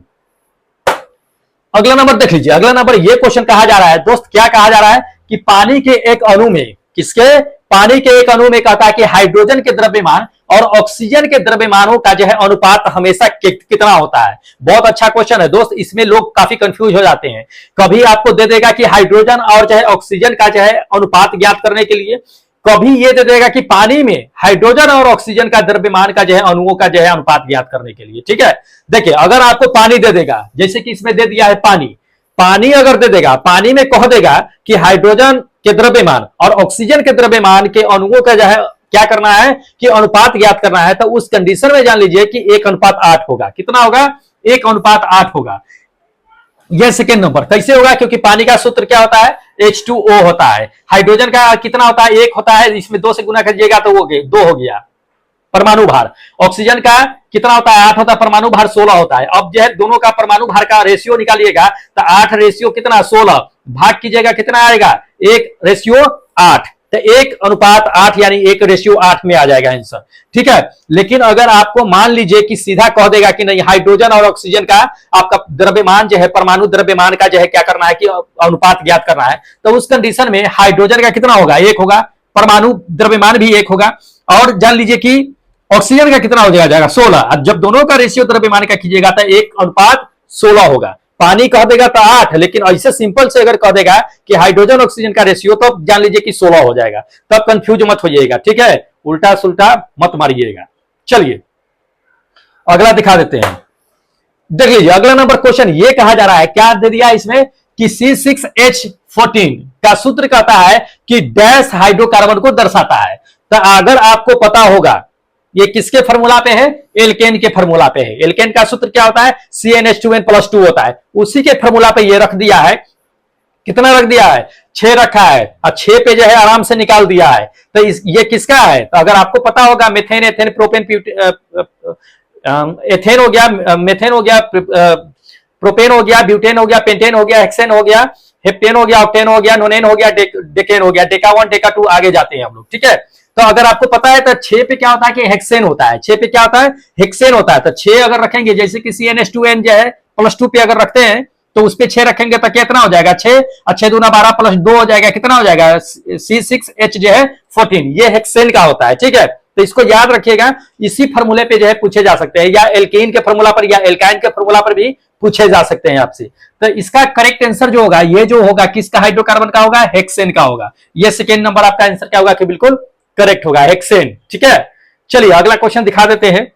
अगला नंबर देख लीजिए। अगला नंबर ये क्वेश्चन कहा जा रहा है दोस्त, क्या कहा जा रहा है कि पानी के एक अणु में, किसके, पानी के एक अणु में कहता है कि हाइड्रोजन के द्रव्यमान और ऑक्सीजन के द्रव्यमानों का जो है अनुपात हमेशा कितना होता है। बहुत अच्छा क्वेश्चन है दोस्त, इसमें लोग काफी कंफ्यूज हो जाते हैं। कभी आपको दे देगा कि हाइड्रोजन और जो है ऑक्सीजन का जो है अनुपात ज्ञात करने के लिए, कभी ये दे देगा कि पानी में हाइड्रोजन और ऑक्सीजन का द्रव्यमान का जो है अणुओं का जो है अनुपात ज्ञात करने के लिए। ठीक है, देखिए अगर आपको पानी दे देगा, जैसे कि इसमें दे दिया है पानी, पानी अगर दे देगा, पानी में कह देगा कि हाइड्रोजन के द्रव्यमान और ऑक्सीजन के द्रव्यमान के अणुओं का जो है क्या करना है कि अनुपात ज्ञात करना है, तो उस कंडीशन में जान लीजिए कि 1:8 होगा। कितना होगा? 1:8 होगा। यह सेकेंड नंबर कैसे होगा? क्योंकि पानी का सूत्र क्या होता है? H2O होता है। हाइड्रोजन का कितना होता है? 1 होता है, इसमें 2 से गुना कीजिएगा तो वो 2 हो गया परमाणु भार। ऑक्सीजन का कितना होता है? 8 होता है, परमाणु भार 16 होता है। अब जो है दोनों का परमाणु भार का रेशियो निकालिएगा तो 8 रेशियो कितना? 16 भाग कीजिएगा कितना आएगा? 1:8, तो 1:8 यानी 1:8 में आ जाएगा आंसर। ठीक है, लेकिन अगर आपको मान लीजिए कि सीधा कह देगा कि नहीं हाइड्रोजन और ऑक्सीजन का आपका द्रव्यमान जो है, परमाणु द्रव्यमान का जो है क्या करना है कि अनुपात ज्ञात करना है, तो उस कंडीशन में हाइड्रोजन का कितना होगा? 1 होगा, परमाणु द्रव्यमान भी 1 होगा, और जान लीजिए कि ऑक्सीजन का कितना हो जाएगा? 16। अब जब दोनों का रेशियो द्रव्यमान का कीजिएगा तो 1:16 होगा। पानी कह देगा तो 8, लेकिन ऐसे सिंपल से अगर कह देगा कि हाइड्रोजन ऑक्सीजन का रेशियो, तो जान लीजिए कि 16 हो जाएगा। तब कंफ्यूज मत होइएगा। ठीक है, उल्टा सुल्टा मत मारिएगा। चलिए अगला दिखा देते हैं। देख लीजिए अगला नंबर क्वेश्चन ये कहा जा रहा है, क्या दे दिया इसमें कि C6H14 का सूत्र कहता है कि डैश हाइड्रोकार्बन को दर्शाता है। तो अगर आपको पता होगा ये किसके फार्मूला पे है? एल्केन के फार्मूला पे है। एल्केन का सूत्र क्या होता है? CnH2n+2 होता है। उसी के फार्मूला पे ये रख दिया है। कितना रख दिया है? 6 रखा है, और 6 पे जो है आराम से निकाल दिया है। तो ये किसका है? तो अगर आपको पता होगा मेथेन, एथेन, प्रोपेन, एथेन हो गया, मेथेन हो गया, प्रोपेन हो गया, ब्यूटेन हो गया, पेंटेन हो गया, हेक्सेन हो गया, हेप्टेन हो गया, ऑक्टेन हो गया, नोनेन हो गया, डेकेन हो गया, डेका 1 डेका 2 आगे जाते हैं हम लोग। ठीक है, तो अगर आपको पता है तो 6 पे क्या होता है कि हेक्सेन होता है। 6 पे क्या होता है? हेक्सेन होता है। तो 6 अगर रखेंगे, जैसे कि CnH2n जो है +2 पे अगर रखते हैं तो उस पे 6 रखेंगे तो कितना हो जाएगा? 6 और 6 दूना 12 +2 हो जाएगा। कितना हो जाएगा? C6H जो है 14, ये हेक्सेन का होता है। ठीक है, तो इसको याद रखिएगा। इसी फार्मूले पे जो है पूछे जा सकते हैं, या एल्केन के फार्मूला पर या एल्काइन के फार्मूला पर भी पूछे जा सकते हैं आपसे। तो इसका करेक्ट आंसर जो होगा, ये जो होगा किसका हाइड्रोकार्बन का होगा? हेक्सेन का होगा। ये सेकेंड नंबर आपका आंसर क्या होगा कि बिल्कुल करेक्ट होगा, हेक्सेन। ठीक है, चलिए अगला क्वेश्चन दिखा देते हैं।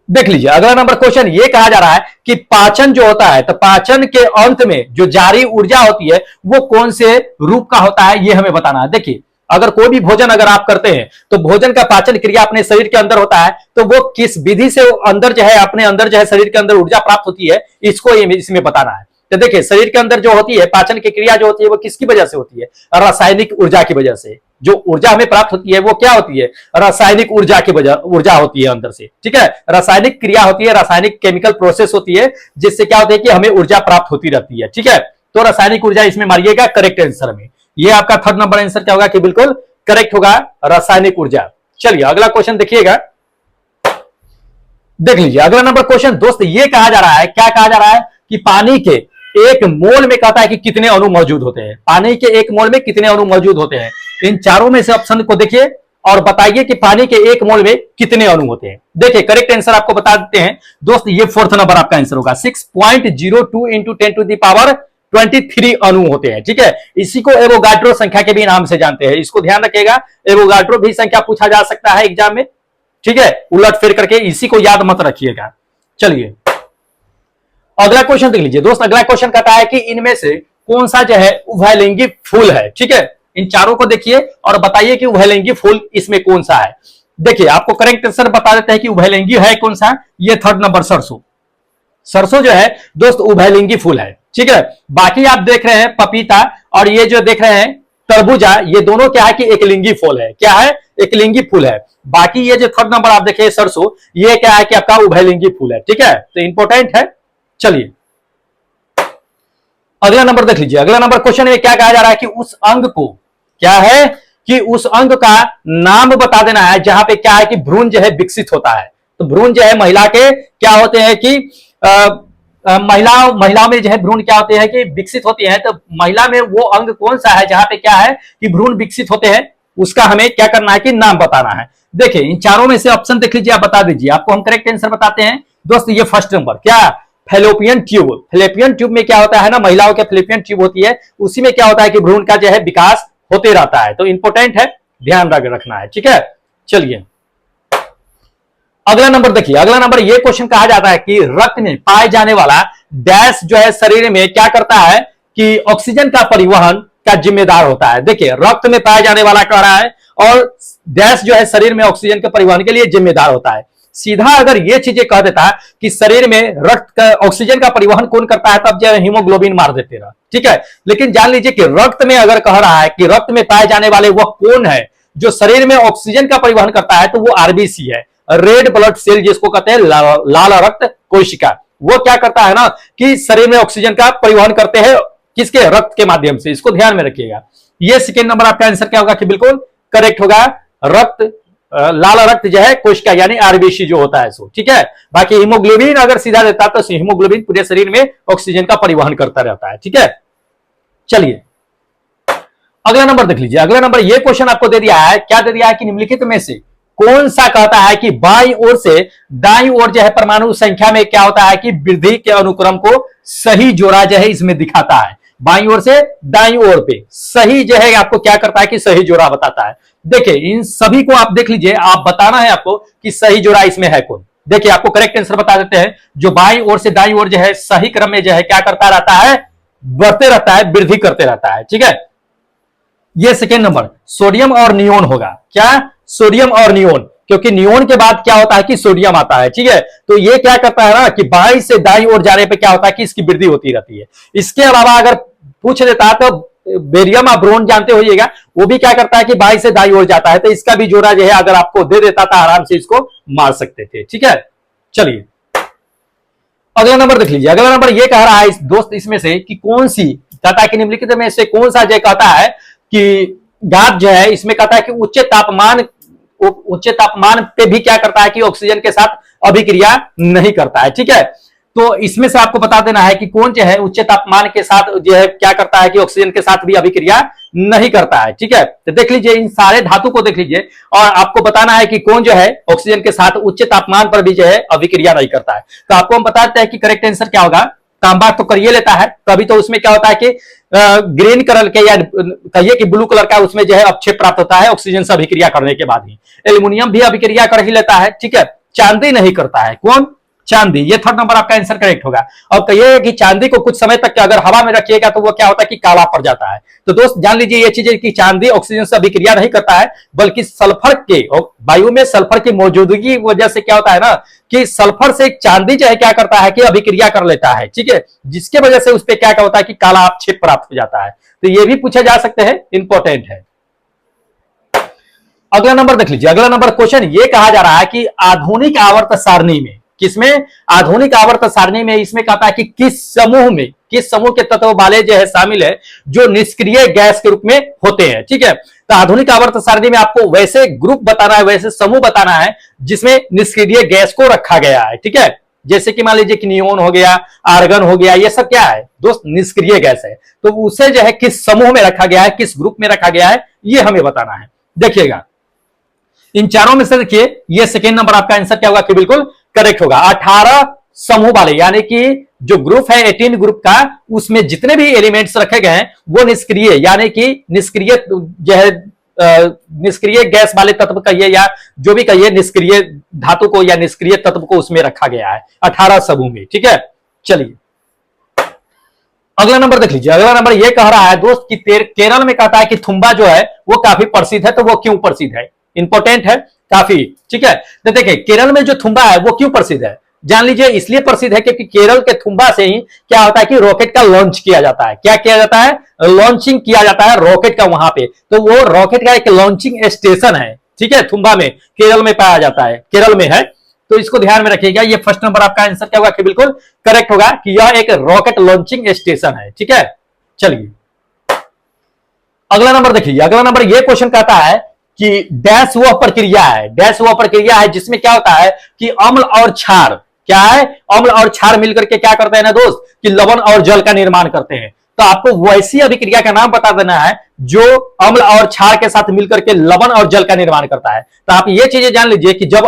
देख लीजिए अगला नंबर क्वेश्चन ये कहा जा रहा है कि पाचन जो होता है, तो पाचन के अंत में जो जारी ऊर्जा होती है वो कौन से रूप का होता है, ये हमें बताना है। देखिए अगर कोई भी भोजन अगर आप करते हैं तो भोजन का पाचन क्रिया अपने शरीर के अंदर होता है, तो वो किस विधि से अंदर जो है अपने अंदर जो है शरीर के अंदर ऊर्जा प्राप्त होती है, इसको इसमें बताना है। तो देखिए शरीर के अंदर जो होती है पाचन की क्रिया जो होती है वो किसकी वजह से होती है? रासायनिक ऊर्जा की वजह से। जो ऊर्जा हमें प्राप्त होती है वो क्या होती है? रासायनिक ऊर्जा की वजह ऊर्जा होती है अंदर से। ठीक है, रासायनिक क्रिया होती है, रासायनिक केमिकल प्रोसेस होती है, जिससे क्या होता है कि हमें ऊर्जा प्राप्त होती रहती है। ठीक है, तो रासायनिक ऊर्जा इसमें मारिएगा करेक्ट आंसर में। ये आपका थर्ड नंबर आंसर क्या होगा कि बिल्कुल करेक्ट होगा, रासायनिक ऊर्जा। चलिए अगला क्वेश्चन देखिएगा। देख लीजिए अगला नंबर क्वेश्चन दोस्त ये कहा जा रहा है, क्या कहा जा रहा है कि पानी के 1 मोल में कहता है कि कितने अणु मौजूद होते हैं। पानी के 1 मोल में कितने अणु मौजूद होते हैं? इन चारों में से ऑप्शन को देखिए और बताइए कि पानी के 1 मोल में कितने अणु होते हैं। देखिए करेक्ट आंसर आपको बता देते हैं दोस्त, ये फोर्थ नंबर आपका आंसर होगा। 6.02 इंटू 10⁻23 अणु होते हैं। ठीक है, इसी को एवोगाड्रो संख्या के भी नाम से जानते हैं। इसको ध्यान रखिएगा, एवोगाड्रो भी संख्या पूछा जा सकता है एग्जाम में। ठीक है, उलट फेर करके, इसी को याद मत रखिएगा। चलिए अगला क्वेश्चन देख लीजिए दोस्त। अगला क्वेश्चन कहता है कि इनमें से कौन सा जो है उभयलिंगी फूल है। ठीक है, इन चारों को देखिए और बताइए कि उभयलिंगी फूल इसमें कौन सा है। देखिए आपको करेक्ट आंसर बता देते हैं कि उभयलिंगी है कौन सा। ये थर्ड नंबर सरसों। सरसों जो है दोस्त उभयलिंगी फूल है। ठीक है, बाकी आप देख रहे हैं पपीता और ये जो देख रहे हैं तरबूजा, ये दोनों क्या है कि एकलिंगी फूल है। क्या है? एकलिंगी फूल है। बाकी ये जो थर्ड नंबर आप देखिए सरसों, ये क्या है कि आपका उभयलिंगी फूल है। ठीक है, तो इंपॉर्टेंट है। चलिए अगला नंबर देख लीजिए। अगला नंबर क्वेश्चन में क्या कहा जा रहा है कि उस अंग को, क्या है कि उस अंग का नाम बता देना है जहां पे क्या है कि भ्रूण जो है विकसित होता है। तो भ्रूण जो है महिला के क्या होते हैं कि महिलाओं में जो है भ्रूण क्या होते हैं कि विकसित होती है। तो महिला में वो अंग कौन सा है जहां पे क्या है कि भ्रूण विकसित होते हैं, उसका हमें क्या करना है कि नाम बताना है। देखिए इन चारों में से ऑप्शन देख लीजिए, आप बता दीजिए, आपको हम करेक्ट आंसर बताते हैं दोस्त। ये फर्स्ट नंबर क्या, फैलोपियन ट्यूब। फैलोपियन ट्यूब में क्या होता है ना, महिलाओं के फैलोपियन ट्यूब होती है, उसी में क्या होता है कि भ्रूण का जो है विकास होते रहता है। तो इंपॉर्टेंट है, ध्यान रखना है, ठीक है। चलिए अगला नंबर देखिए, अगला नंबर ये क्वेश्चन कहा जाता है कि रक्त में पाए जाने वाला डैश जो है शरीर में क्या करता है कि ऑक्सीजन का परिवहन का जिम्मेदार होता है। देखिए रक्त में पाया जाने वाला कह रहा है और डैश जो है शरीर में ऑक्सीजन के परिवहन के लिए जिम्मेदार होता है। सीधा अगर ये चीजें कह देता कि शरीर में रक्त का ऑक्सीजन का परिवहन कौन करता है, तब जो है हीमोग्लोबिन मार देते रहा, ठीक है। लेकिन जान लीजिए कि रक्त में अगर कह रहा है कि रक्त में पाए जाने वाले वह कौन है जो शरीर में ऑक्सीजन का परिवहन करता है, तो वो आरबीसी है, रेड ब्लड सेल जिसको कहते हैं, लाल रक्त कोशिका। वो क्या करता है ना कि शरीर में ऑक्सीजन का परिवहन करते हैं, किसके, रक्त के माध्यम से। इसको ध्यान में रखिएगा। ये सेकेंड नंबर आपका आंसर क्या होगा कि बिल्कुल करेक्ट होगा, रक्त लाल रक्त जो है कोशिका यानी आरबीसी जो होता है सो, ठीक है। बाकी हीमोग्लोबिन अगर सीधा देता तो हीमोग्लोबिन पूरे शरीर में ऑक्सीजन का परिवहन करता रहता है, ठीक है। चलिए अगला नंबर देख लीजिए। अगला नंबर ये क्वेश्चन आपको दे दिया है, क्या दे दिया है कि निम्नलिखित में से कौन सा कहता है कि बाईं ओर से दाईं ओर जो है परमाणु संख्या में क्या होता है कि वृद्धि के अनुक्रम को सही जोड़ा जो है इसमें दिखाता है। बाईं ओर से दाईं ओर पे सही जो है आपको क्या करता है कि सही जोड़ा बताता है। देखिए इन सभी को आप देख लीजिए, आप बताना है आपको कि सही जोड़ा इसमें है कौन। देखिए आपको करेक्ट आंसर बता देते हैं, जो बाईं ओर से दाईं ओर जो है सही क्रम में जो है क्या करता रहता है, बढ़ते रहता है, वृद्धि करते रहता है, ठीक है। ये सेकेंड नंबर सोडियम और नियोन होगा। क्या, सोडियम और नियोन, क्योंकि नियोन के बाद क्या होता है कि सोडियम आता है, ठीक है। तो ये क्या करता है ना कि बाईं से दाईं ओर जाने पे क्या होता है कि इसकी वृद्धि होती रहती है। इसके अलावा अगर पूछ लेता है तो बेरियम आप ब्रोन जानते होइएगा, वो भी क्या करता है कि बाईं से दाईं ओर जाता है। तो इसका भी जोड़ा जो है अगर आपको दे देता था आराम से इसको मार सकते थे, ठीक है। चलिए अगला नंबर देख लीजिए। अगला नंबर ये कह रहा है दोस्त इसमें से कि कौन सी, कहता है कि निम्नलिखित में से कौन सा जो कहता है कि गाज जो है इसमें कहता है कि उच्च तापमान पे भी क्या करता है कि ऑक्सीजन के साथ अभिक्रिया नहीं करता है, ठीक है। तो इसमें से आपको बता देना है कि कौन जो है उच्च तापमान के साथ जो है क्या करता है कि ऑक्सीजन के साथ भी अभिक्रिया नहीं करता है, ठीक है। तो देख लीजिए इन सारे धातु को देख लीजिए और आपको बताना है कि कौन जो है ऑक्सीजन के साथ उच्च तापमान पर भी जो है अभिक्रिया नहीं करता है। तो आपको हम बताते हैं कि करेक्ट आंसर क्या होगा। तांबा तो करिए लेता है, कभी तो उसमें क्या होता है कि ग्रीन कलर के या कहिए कि ब्लू कलर का उसमें जो है अवक्षेप प्राप्त होता है ऑक्सीजन से अभिक्रिया करने के बाद ही। एल्युमिनियम भी अभिक्रिया कर ही लेता है, ठीक है। चांदी नहीं करता है, कौन, चांदी। ये थर्ड नंबर आपका आंसर करेक्ट होगा। और कहिए कि चांदी को कुछ समय तक अगर हवा में रखिएगा तो वो क्या होता है कि काला पड़ जाता है। तो दोस्त जान लीजिए ये चीजें कि चांदी ऑक्सीजन से अभिक्रिया नहीं करता है, बल्कि सल्फर के वायु में सल्फर की मौजूदगी की वजह से क्या होता है ना कि सल्फर से चांदी जो है क्या करता है कि अभिक्रिया कर लेता है, ठीक है, जिसके वजह से उस पर क्या होता है कि काला अवक्षेप प्राप्त हो जाता है। तो ये भी पूछे जा सकते हैं, इंपॉर्टेंट है। अगला नंबर देख लीजिए। अगला नंबर क्वेश्चन ये कहा जा रहा है कि आधुनिक आवर्त सारणी में, किसमें, आधुनिक आवर्त सारणी में, इसमें कहता है कि किस समूह के तत्व वाले जो है शामिल है जो निष्क्रिय गैस के रूप में होते हैं, ठीक है। तो आधुनिक आवर्त सारणी में आपको वैसे ग्रुप बताना है, वैसे समूह बताना है जिसमें निष्क्रिय गैस को रखा गया है, ठीक है। जैसे कि मान लीजिए कि नियोन हो गया, आर्गन हो गया, ये सब क्या है दोस्त, निष्क्रिय गैस है। तो उसे जो है किस समूह में रखा गया है, किस ग्रुप में रखा गया है, ये हमें बताना है। देखिएगा इन चारों में से देखिए ये सेकेंड नंबर आपका आंसर क्या होगा कि बिल्कुल करेक्ट होगा। 18 समूह वाले यानी कि जो ग्रुप है 18 ग्रुप का, उसमें जितने भी एलिमेंट्स रखे गए हैं वो निष्क्रिय यानी कि निष्क्रिय जो है निष्क्रिय गैस वाले तत्व कहिए या जो भी कहिए, निष्क्रिय धातु को या निष्क्रिय तत्व को उसमें रखा गया है 18 समूह में, ठीक है। चलिए अगला नंबर देख लीजिए। अगला नंबर ये कह रहा है दोस्त कि केरल में कहता है कि थुम्बा जो है वो काफी प्रसिद्ध है। तो वो क्यों प्रसिद्ध है, इंपॉर्टेंट है काफी, ठीक है। तो देखिए केरल में जो थुम्बा है वो क्यों प्रसिद्ध है, जान लीजिए इसलिए प्रसिद्ध है क्योंकि केरल के थुम्बा से ही क्या होता है कि रॉकेट का लॉन्च किया जाता है। क्या किया जाता है, लॉन्चिंग किया जाता है रॉकेट का वहां पे। तो वो रॉकेट का एक लॉन्चिंग स्टेशन है, ठीक है, थुम्बा में, केरल में पाया जाता है, केरल में है। तो इसको ध्यान में रखिएगा। ये फर्स्ट नंबर आपका आंसर क्या होगा कि बिल्कुल करेक्ट होगा कि यह एक रॉकेट लॉन्चिंग स्टेशन है, ठीक है। चलिए अगला नंबर देखिए। अगला नंबर ये क्वेश्चन कहता है कि डैश वह प्रक्रिया है, डैश वह प्रक्रिया है जिसमें क्या होता है कि अम्ल और क्षार, क्या है, अम्ल और क्षार मिलकर के क्या करते हैं ना दोस्त कि लवण और जल का निर्माण करते हैं। तो आपको वैसी अभिक्रिया का नाम बता देना है जो अम्ल और क्षार के साथ मिलकर के लवण और जल का निर्माण करता है। तो आप ये चीजें जान लीजिए कि जब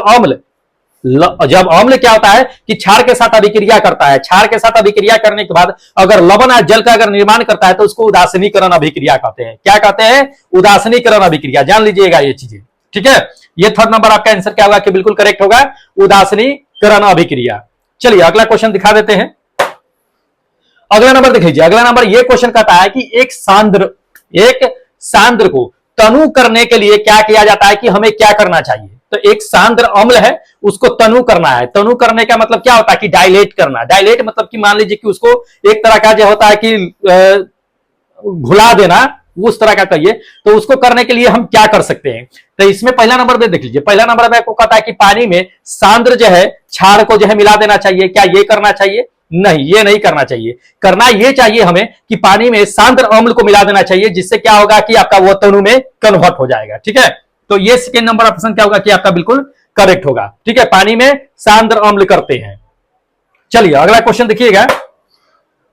अम्ल क्या होता है कि क्षार के साथ अभिक्रिया करता है, क्षार के साथ अभिक्रिया करने के बाद अगर लवण या जल का अगर निर्माण करता है तो उसको उदासीनीकरण अभिक्रिया कहते हैं। क्या कहते हैं? उदासीनीकरण अभिक्रिया। जान लीजिएगा ये चीजें, ठीक है। ये थर्ड नंबर आपका आंसर क्या होगा कि बिल्कुल करेक्ट होगा, उदासीनीकरण अभिक्रिया। चलिए अगला क्वेश्चन दिखा देते हैं। अगला नंबर देख लीजिए। अगला नंबर ये क्वेश्चन कहता है कि एक सांद्र को तनु करने के लिए क्या किया जाता है, कि हमें क्या करना चाहिए। तो एक सांद्र अम्ल है, उसको तनु करना है। तनु करने का मतलब क्या होता है कि डायलेट करना। डायलेट मतलब कि मान लीजिए कि उसको एक तरह का जो होता है कि घुला देना, उस तरह का कहिए। तो उसको करने के लिए हम क्या कर सकते हैं। तो इसमें पहला नंबर में देख लीजिए। पहला नंबर में आपको कहता है कि पानी में सांद्र जो है क्षार को जो है मिला देना चाहिए। क्या ये करना चाहिए? नहीं, ये नहीं करना चाहिए। करना ये चाहिए हमें कि पानी में सांद्र अम्ल को मिला देना चाहिए, जिससे क्या होगा कि आपका वो तनु में कन्वर्ट हो जाएगा, ठीक है। तो ये सेकेंड नंबर ऑप्शन क्या होगा कि आपका बिल्कुल करेक्ट होगा, ठीक है। पानी में सांद्र अम्ल करते हैं। चलिए अगला क्वेश्चन देखिएगा।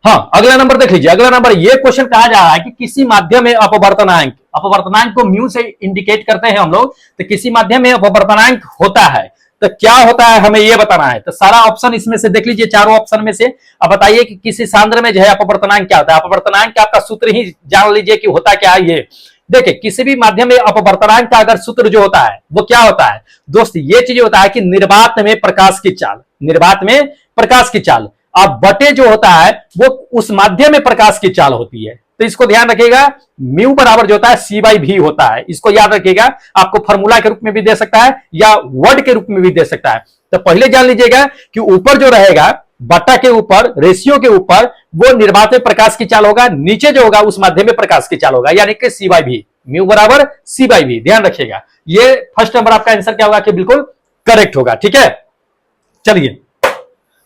हाँ, अगला नंबर देख लीजिए। अगला नंबर ये क्वेश्चन कहा जा रहा है कि किसी माध्यम में अपवर्तनांक को म्यू से इंडिकेट करते हैं हम लोग। तो किसी माध्यम में अपवर्तनांक होता है तो क्या होता है, हमें यह बताना है। तो सारा ऑप्शन इसमें से देख लीजिए, चारों ऑप्शन में से अब बताइए कि किसी सांद्र में जो है अपवर्तनांक क्या होता है। अपवर्तनांक का आपका सूत्र ही जान लीजिए कि होता क्या है। ये देखिए, किसी भी माध्यम में अपवर्तनांक का अगर सूत्र जो होता है वो क्या होता है दोस्त, ये चीज होता है कि निर्वात में प्रकाश की चाल, निर्वात में प्रकाश की चाल। अब बटे जो होता है वो उस माध्यम में प्रकाश की चाल होती है। तो इसको ध्यान रखिएगा, म्यू बराबर जो होता है C/V होता है। इसको याद रखिएगा, आपको फॉर्मूला के रूप में भी दे सकता है या वर्ड के रूप में भी दे सकता है। तो पहले जान लीजिएगा कि ऊपर जो रहेगा बटा के ऊपर, रेशियो के ऊपर, वो निर्वात में प्रकाश की चाल होगा। नीचे जो होगा उस माध्यम में प्रकाश की चाल होगा, यानी कि C/V, म्यू बराबर C/V। ध्यान रखिएगा, ये फर्स्ट नंबर आपका आंसर क्या होगा कि बिल्कुल करेक्ट होगा, ठीक है। चलिए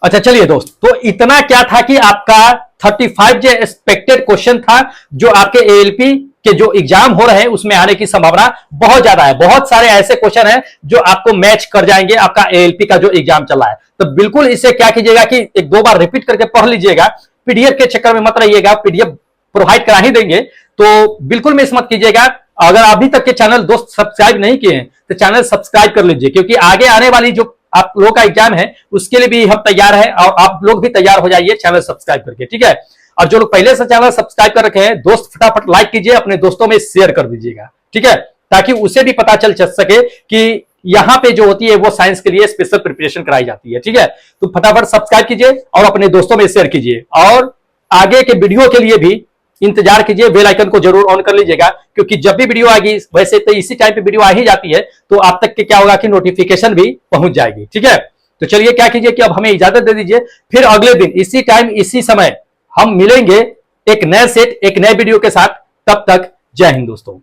अच्छा, चलिए दोस्त, तो इतना क्या था कि आपका 35 जो एक्सपेक्टेड क्वेश्चन था जो आपके एएलपी के जो एग्जाम हो रहे हैं उसमें आने की संभावना बहुत ज्यादा है। बहुत सारे ऐसे क्वेश्चन हैं जो आपको मैच कर जाएंगे आपका एएलपी का जो एग्जाम चल रहा है। तो बिल्कुल इसे क्या कीजिएगा कि एक दो बार रिपीट करके पढ़ लीजिएगा। पीडीएफ के चक्कर में मत रहिएगा, पीडीएफ प्रोवाइड करा ही देंगे, तो बिल्कुल मिस मत कीजिएगा। अगर अभी तक के चैनल दोस्त सब्सक्राइब नहीं किए हैं तो चैनल सब्सक्राइब कर लीजिए, क्योंकि आगे आने वाली जो आप लोगों का एग्जाम है उसके लिए भी हम तैयार हैं, और आप लोग भी तैयार हो जाइए चैनल सब्सक्राइब करके, ठीक है। और जो लोग पहले से चैनल सब्सक्राइब कर रखे हैं दोस्त, फटाफट लाइक कीजिए, अपने दोस्तों में शेयर कर दीजिएगा, ठीक है, ताकि उसे भी पता चल सके कि यहाँ पे जो होती है वो साइंस के लिए स्पेशल प्रिपरेशन कराई जाती है, ठीक है। तो फटाफट सब्सक्राइब कीजिए और अपने दोस्तों में शेयर कीजिए, और आगे के वीडियो के लिए भी इंतजार कीजिए। बेल आइकन को जरूर ऑन कर लीजिएगा, क्योंकि जब भी वीडियो आएगी, वैसे तो इसी टाइम पे वीडियो आ ही जाती है, तो आप तक के क्या होगा कि नोटिफिकेशन भी पहुंच जाएगी, ठीक है। तो चलिए क्या कीजिए कि अब हमें इजाजत दे दीजिए, फिर अगले दिन इसी टाइम इसी समय हम मिलेंगे एक नए सेट, एक नए वीडियो के साथ। तब तक जय हिंद दोस्तों।